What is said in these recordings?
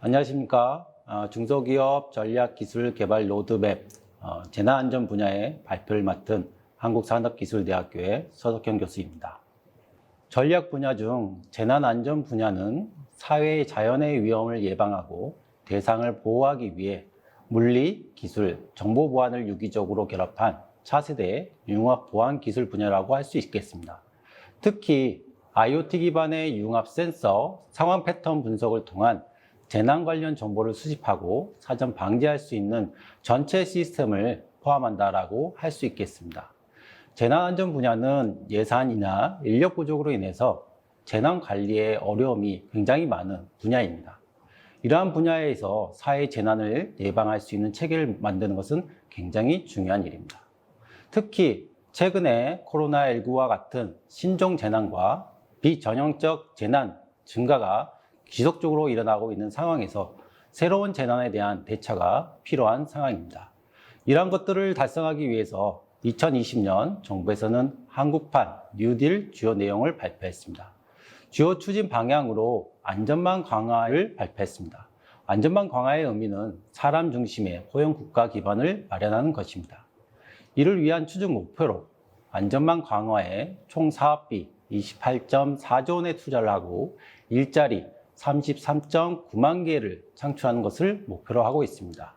안녕하십니까. 중소기업 전략기술개발 로드맵 재난안전 분야의 발표를 맡은 한국산업기술대학교의 서석현 교수입니다. 전략 분야 중 재난안전 분야는 사회의 자연의 위험을 예방하고 대상을 보호하기 위해 물리, 기술, 정보 보안을 유기적으로 결합한 차세대 융합 보안 기술 분야라고 할 수 있겠습니다. 특히 IoT 기반의 융합 센서, 상황 패턴 분석을 통한 재난 관련 정보를 수집하고 사전 방지할 수 있는 전체 시스템을 포함한다라고 할 수 있겠습니다. 재난안전 분야는 예산이나 인력 부족으로 인해서 재난 관리에 어려움이 굉장히 많은 분야입니다. 이러한 분야에서 사회 재난을 예방할 수 있는 체계를 만드는 것은 굉장히 중요한 일입니다. 특히 최근에 코로나19와 같은 신종 재난과 비전형적 재난 증가가 지속적으로 일어나고 있는 상황에서 새로운 재난에 대한 대처가 필요한 상황입니다. 이러한 것들을 달성하기 위해서 2020년 정부에서는 한국판 뉴딜 주요 내용을 발표했습니다. 주요 추진 방향으로 안전망 강화를 발표했습니다. 안전망 강화의 의미는 사람 중심의 포용 국가 기반을 마련하는 것입니다. 이를 위한 추진 목표로 안전망 강화에 총 사업비 28.4조 원의 투자를 하고 일자리 33.9만 개를 창출하는 것을 목표로 하고 있습니다.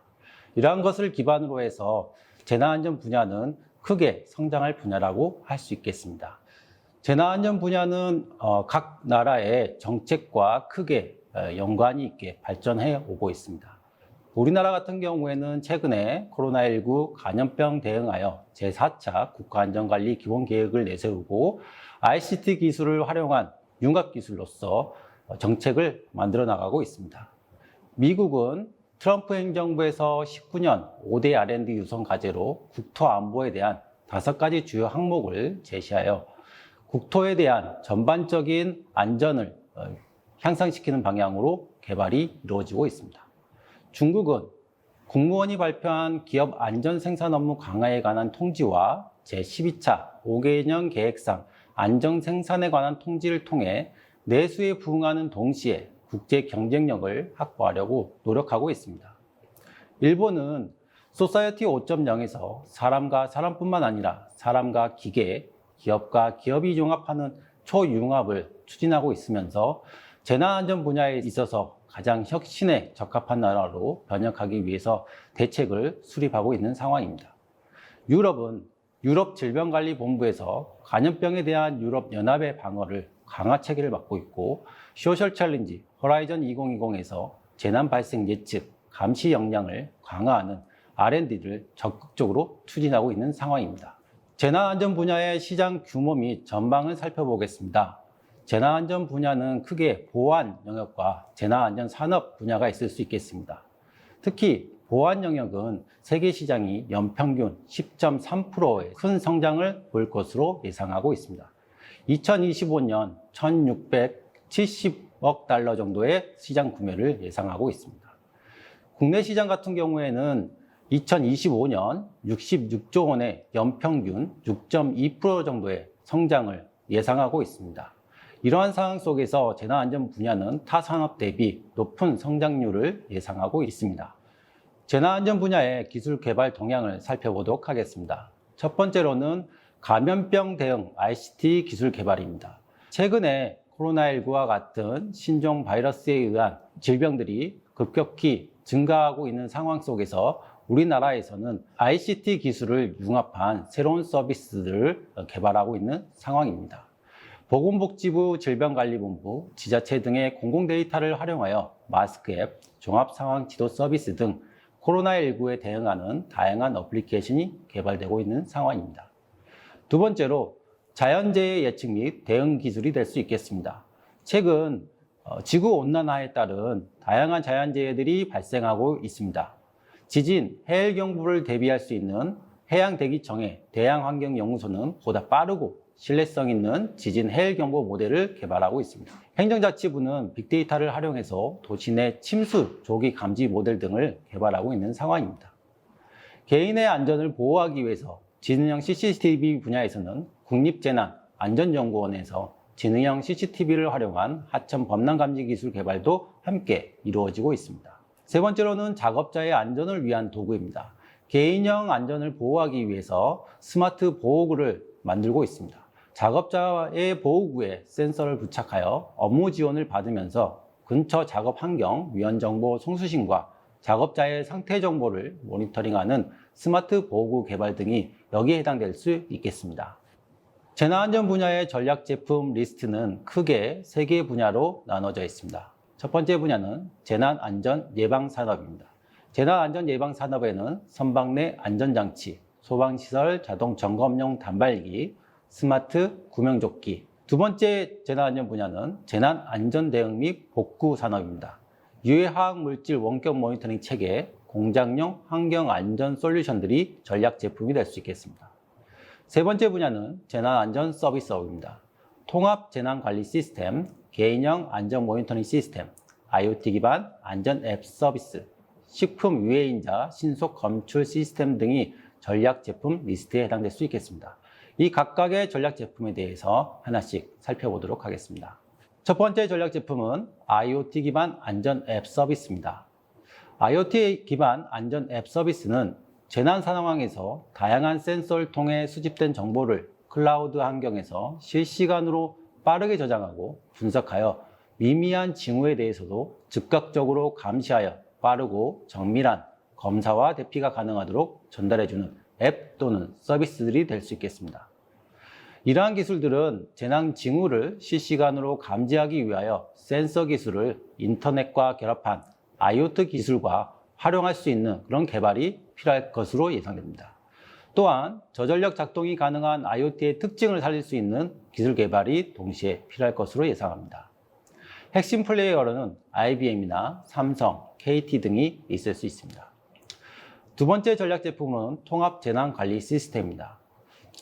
이러한 것을 기반으로 해서 재난안전 분야는 크게 성장할 분야라고 할 수 있겠습니다. 재난안전 분야는 각 나라의 정책과 크게 연관이 있게 발전해 오고 있습니다. 우리나라 같은 경우에는 최근에 코로나19 감염병 대응하여 제4차 국가안전관리 기본계획을 내세우고 ICT 기술을 활용한 융합기술로서 정책을 만들어 나가고 있습니다. 미국은 트럼프 행정부에서 19년 5대 R&D 유선 과제로 국토 안보에 대한 5가지 주요 항목을 제시하여 국토에 대한 전반적인 안전을 향상시키는 방향으로 개발이 이루어지고 있습니다. 중국은 국무원이 발표한 기업 안전 생산 업무 강화에 관한 통지와 제12차 5개년 계획상 안전 생산에 관한 통지를 통해 내수에 부응하는 동시에 국제 경쟁력을 확보하려고 노력하고 있습니다. 일본은 소사이어티 5.0에서 사람과 사람뿐만 아니라 사람과 기계, 기업과 기업이 융합하는 초융합을 추진하고 있으면서 재난안전 분야에 있어서 가장 혁신에 적합한 나라로 변혁하기 위해서 대책을 수립하고 있는 상황입니다. 유럽은 유럽질병관리본부에서 감염병에 대한 유럽연합의 방어를 강화 체계를 맡고 있고 소셜 챌린지 호라이즌 2020에서 재난 발생 예측, 감시 역량을 강화하는 R&D를 적극적으로 추진하고 있는 상황입니다. 재난안전 분야의 시장 규모 및 전망을 살펴보겠습니다. 재난안전 분야는 크게 보안 영역과 재난안전 산업 분야가 있을 수 있겠습니다. 특히 보안 영역은 세계 시장이 연평균 10.3%의 큰 성장을 보일 것으로 예상하고 있습니다. 2025년 1,670억 달러 정도의 시장 규모를 예상하고 있습니다. 국내 시장 같은 경우에는 2025년 66조 원의 연평균 6.2% 정도의 성장을 예상하고 있습니다. 이러한 상황 속에서 재난안전 분야는 타 산업 대비 높은 성장률을 예상하고 있습니다. 재난안전 분야의 기술 개발 동향을 살펴보도록 하겠습니다. 첫 번째로는 감염병 대응 ICT 기술 개발입니다. 최근에 코로나19와 같은 신종 바이러스에 의한 질병들이 급격히 증가하고 있는 상황 속에서 우리나라에서는 ICT 기술을 융합한 새로운 서비스들을 개발하고 있는 상황입니다. 보건복지부 질병관리본부, 지자체 등의 공공데이터를 활용하여 마스크 앱, 종합상황지도 서비스 등 코로나19에 대응하는 다양한 어플리케이션이 개발되고 있는 상황입니다. 두 번째로 자연재해 예측 및 대응 기술이 될 수 있겠습니다. 최근 지구온난화에 따른 다양한 자연재해들이 발생하고 있습니다. 지진, 해일 경보를 대비할 수 있는 해양대기청의 대양환경연구소는 보다 빠르고 신뢰성 있는 지진 해일 경보 모델을 개발하고 있습니다. 행정자치부는 빅데이터를 활용해서 도시 내 침수, 조기 감지 모델 등을 개발하고 있는 상황입니다. 개인의 안전을 보호하기 위해서 지능형 CCTV 분야에서는 국립재난안전연구원에서 지능형 CCTV를 활용한 하천 범람 감지 기술 개발도 함께 이루어지고 있습니다. 세 번째로는 작업자의 안전을 위한 도구입니다. 개인형 안전을 보호하기 위해서 스마트 보호구를 만들고 있습니다. 작업자의 보호구에 센서를 부착하여 업무 지원을 받으면서 근처 작업 환경, 위험 정보 송수신과 작업자의 상태 정보를 모니터링하는 스마트 보호구 개발 등이 여기에 해당될 수 있겠습니다. 재난안전 분야의 전략 제품 리스트는 크게 3개의 분야로 나눠져 있습니다. 첫 번째 분야는 재난안전 예방산업입니다. 재난안전 예방산업에는 선박 내 안전장치, 소방시설 자동 점검용 단발기, 스마트 구명조끼. 두 번째 재난안전 분야는 재난안전 대응 및 복구 산업입니다. 유해화학물질 원격 모니터링 체계, 공장용 환경안전 솔루션들이 전략 제품이 될 수 있겠습니다. 세 번째 분야는 재난안전 서비스업입니다. 통합 재난관리 시스템, 개인형 안전 모니터링 시스템, IoT 기반 안전 앱 서비스, 식품 유해인자 신속 검출 시스템 등이 전략 제품 리스트에 해당될 수 있겠습니다. 이 각각의 전략 제품에 대해서 하나씩 살펴보도록 하겠습니다. 첫 번째 전략 제품은 IoT 기반 안전 앱 서비스입니다. IoT 기반 안전 앱 서비스는 재난 상황에서 다양한 센서를 통해 수집된 정보를 클라우드 환경에서 실시간으로 빠르게 저장하고 분석하여 미미한 징후에 대해서도 즉각적으로 감시하여 빠르고 정밀한 검사와 대피가 가능하도록 전달해주는 앱 또는 서비스들이 될 수 있겠습니다. 이러한 기술들은 재난 징후를 실시간으로 감지하기 위하여 센서 기술을 인터넷과 결합한 IoT 기술과 활용할 수 있는 그런 개발이 필요할 것으로 예상됩니다. 또한 저전력 작동이 가능한 IoT의 특징을 살릴 수 있는 기술 개발이 동시에 필요할 것으로 예상합니다. 핵심 플레이어로는 IBM이나 삼성, KT 등이 있을 수 있습니다. 두 번째 전략 제품은 통합 재난관리 시스템입니다.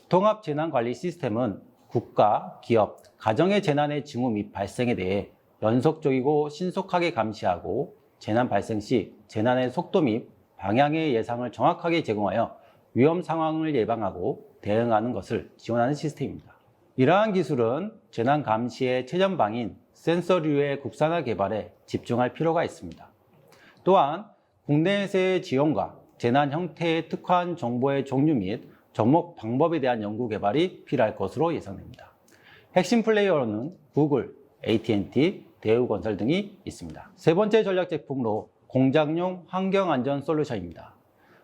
통합 재난관리 시스템은 국가, 기업, 가정의 재난의 징후 및 발생에 대해 연속적이고 신속하게 감시하고 재난 발생 시 재난의 속도 및 방향의 예상을 정확하게 제공하여 위험 상황을 예방하고 대응하는 것을 지원하는 시스템입니다. 이러한 기술은 재난 감시의 최전방인 센서류의 국산화 개발에 집중할 필요가 있습니다. 또한 국내에서의 지원과 재난 형태에 특화한 정보의 종류 및 접목 방법에 대한 연구 개발이 필요할 것으로 예상됩니다. 핵심 플레이어로는 구글, AT&T, 대우건설 등이 있습니다. 세 번째 전략 제품으로 공장용 환경안전 솔루션입니다.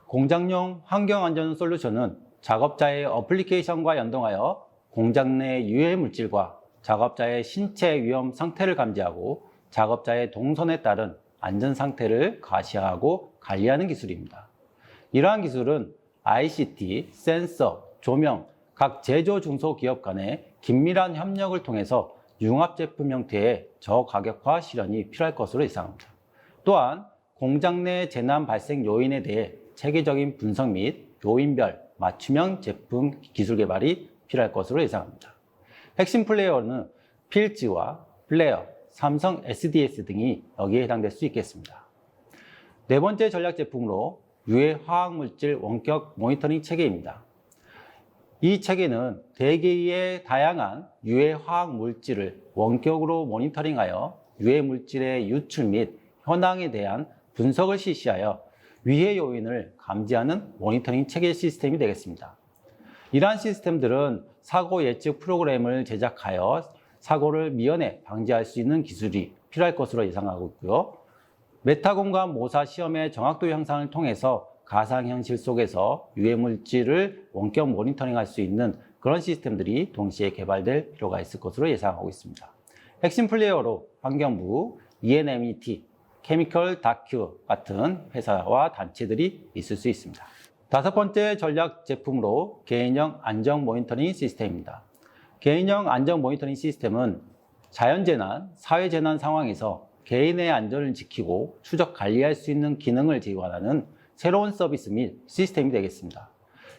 공장용 환경안전 솔루션은 작업자의 어플리케이션과 연동하여 공장 내 유해 물질과 작업자의 신체 위험 상태를 감지하고 작업자의 동선에 따른 안전 상태를 가시화하고 관리하는 기술입니다. 이러한 기술은 ICT, 센서, 조명, 각 제조 중소기업 간의 긴밀한 협력을 통해서 융합 제품 형태의 저가격화 실현이 필요할 것으로 예상합니다. 또한 공장 내 재난 발생 요인에 대해 체계적인 분석 및 요인별 맞춤형 제품 기술 개발이 필요할 것으로 예상합니다. 핵심 플레이어는 필즈와 플레어, 삼성 SDS 등이 여기에 해당될 수 있겠습니다. 네 번째 전략 제품으로 유해 화학물질 원격 모니터링 체계입니다. 이 체계는 대기의 다양한 유해 화학 물질을 원격으로 모니터링하여 유해 물질의 유출 및 현황에 대한 분석을 실시하여 위해 요인을 감지하는 모니터링 체계 시스템이 되겠습니다. 이러한 시스템들은 사고 예측 프로그램을 제작하여 사고를 미연에 방지할 수 있는 기술이 필요할 것으로 예상하고 있고요. 메타공간 모사 시험의 정확도 향상을 통해서 가상현실 속에서 유해 물질을 원격 모니터링할 수 있는 그런 시스템들이 동시에 개발될 필요가 있을 것으로 예상하고 있습니다. 핵심 플레이어로 환경부, ENMET, 케미컬 다큐 같은 회사와 단체들이 있을 수 있습니다. 다섯 번째 전략 제품으로 개인형 안전 모니터링 시스템입니다. 개인형 안전 모니터링 시스템은 자연재난, 사회재난 상황에서 개인의 안전을 지키고 추적 관리할 수 있는 기능을 지원하는 새로운 서비스 및 시스템이 되겠습니다.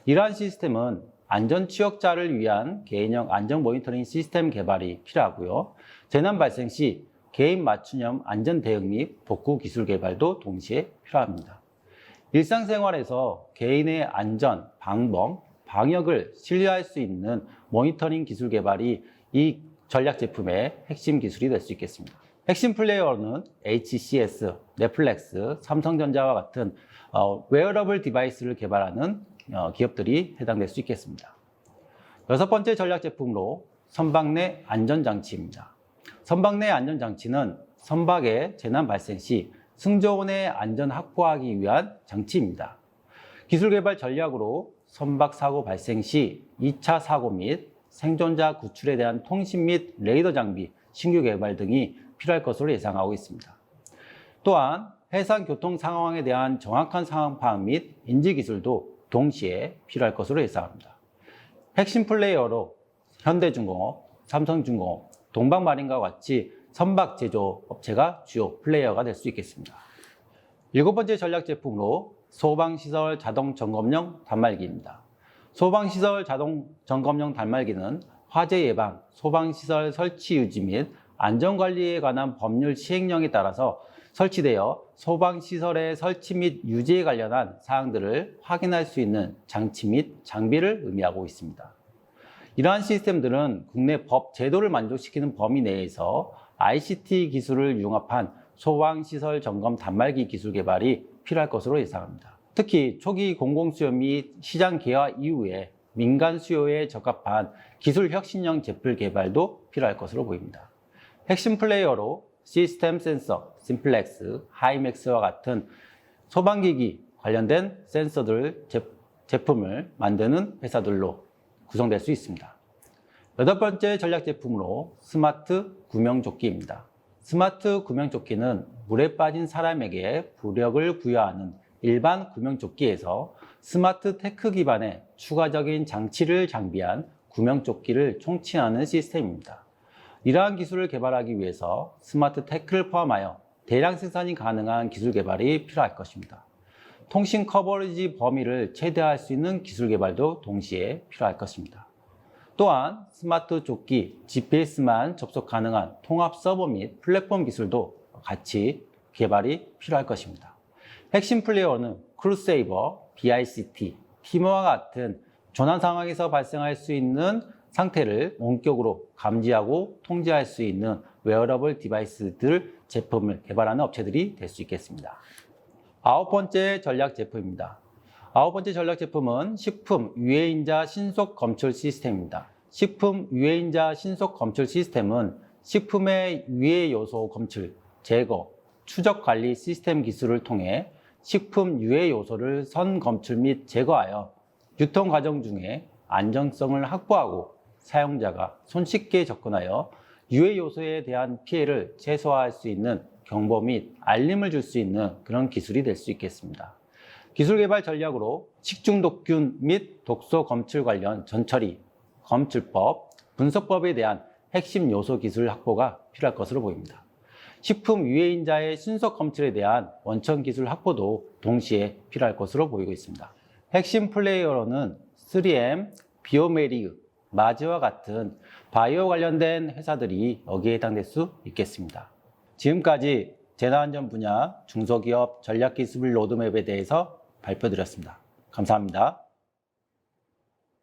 이러한 시스템은 안전 취약자를 위한 개인형 안전 모니터링 시스템 개발이 필요하고요. 재난 발생 시 개인 맞춤형 안전 대응 및 복구 기술 개발도 동시에 필요합니다. 일상생활에서 개인의 안전, 방법, 방역을 신뢰할 수 있는 모니터링 기술 개발이 이 전략 제품의 핵심 기술이 될 수 있겠습니다. 핵심 플레이어로는 HCS, 넷플렉스, 삼성전자와 같은 웨어러블 디바이스를 개발하는 기업들이 해당될 수 있겠습니다. 여섯 번째 전략 제품으로 선박 내 안전장치입니다. 선박 내 안전장치는 선박의 재난 발생 시 승조원의 안전 확보하기 위한 장치입니다. 기술 개발 전략으로 선박 사고 발생 시 2차 사고 및 생존자 구출에 대한 통신 및 레이더 장비 신규 개발 등이 필요할 것으로 예상하고 있습니다. 또한 해상 교통 상황에 대한 정확한 상황 파악 및 인지 기술도 동시에 필요할 것으로 예상합니다. 핵심 플레이어로 현대중공업, 삼성중공업, 동방마린과 같이 선박 제조 업체가 주요 플레이어가 될 수 있겠습니다. 일곱 번째 전략 제품으로 소방시설 자동 점검용 단말기입니다. 소방시설 자동 점검용 단말기는 화재 예방, 소방시설 설치 유지 및 안전관리에 관한 법률 시행령에 따라서 설치되어 소방시설의 설치 및 유지에 관련한 사항들을 확인할 수 있는 장치 및 장비를 의미하고 있습니다. 이러한 시스템들은 국내 법 제도를 만족시키는 범위 내에서 ICT 기술을 융합한 소방시설 점검 단말기 기술 개발이 필요할 것으로 예상합니다. 특히 초기 공공수요 및 시장 개화 이후에 민간 수요에 적합한 기술 혁신형 제품 개발도 필요할 것으로 보입니다. 핵심 플레이어로 시스템 센서, 심플렉스, 하이맥스와 같은 소방기기 관련된 센서들 제품을 만드는 회사들로 구성될 수 있습니다. 여덟 번째 전략 제품으로 스마트 구명조끼입니다. 스마트 구명조끼는 물에 빠진 사람에게 부력을 부여하는 일반 구명조끼에서 스마트 테크 기반의 추가적인 장치를 장비한 구명조끼를 총칭하는 시스템입니다. 이러한 기술을 개발하기 위해서 스마트 테크를 포함하여 대량 생산이 가능한 기술 개발이 필요할 것입니다. 통신 커버리지 범위를 최대화할 수 있는 기술 개발도 동시에 필요할 것입니다. 또한 스마트 조끼, GPS만 접속 가능한 통합 서버 및 플랫폼 기술도 같이 개발이 필요할 것입니다. 핵심 플레이어는 크루세이버, BICT, 티머와 같은 조난 상황에서 발생할 수 있는 상태를 원격으로 감지하고 통제할 수 있는 웨어러블 디바이스들 제품을 개발하는 업체들이 될 수 있겠습니다. 아홉 번째 전략 제품입니다. 아홉 번째 전략 제품은 식품 유해인자 신속 검출 시스템입니다. 식품 유해인자 신속 검출 시스템은 식품의 유해 요소 검출, 제거, 추적 관리 시스템 기술을 통해 식품 유해 요소를 선 검출 및 제거하여 유통 과정 중에 안정성을 확보하고 사용자가 손쉽게 접근하여 유해 요소에 대한 피해를 최소화할 수 있는 경보 및 알림을 줄 수 있는 그런 기술이 될 수 있겠습니다. 기술 개발 전략으로 식중독균 및 독소 검출 관련 전처리, 검출법, 분석법에 대한 핵심 요소 기술 확보가 필요할 것으로 보입니다. 식품 유해인자의 신속 검출에 대한 원천 기술 확보도 동시에 필요할 것으로 보이고 있습니다. 핵심 플레이어로는 3M, 비오메리우, 마즈와 같은 바이오 관련된 회사들이 여기에 해당될 수 있겠습니다. 지금까지 재난안전 분야 중소기업 전략기술 로드맵에 대해서 발표드렸습니다. 감사합니다.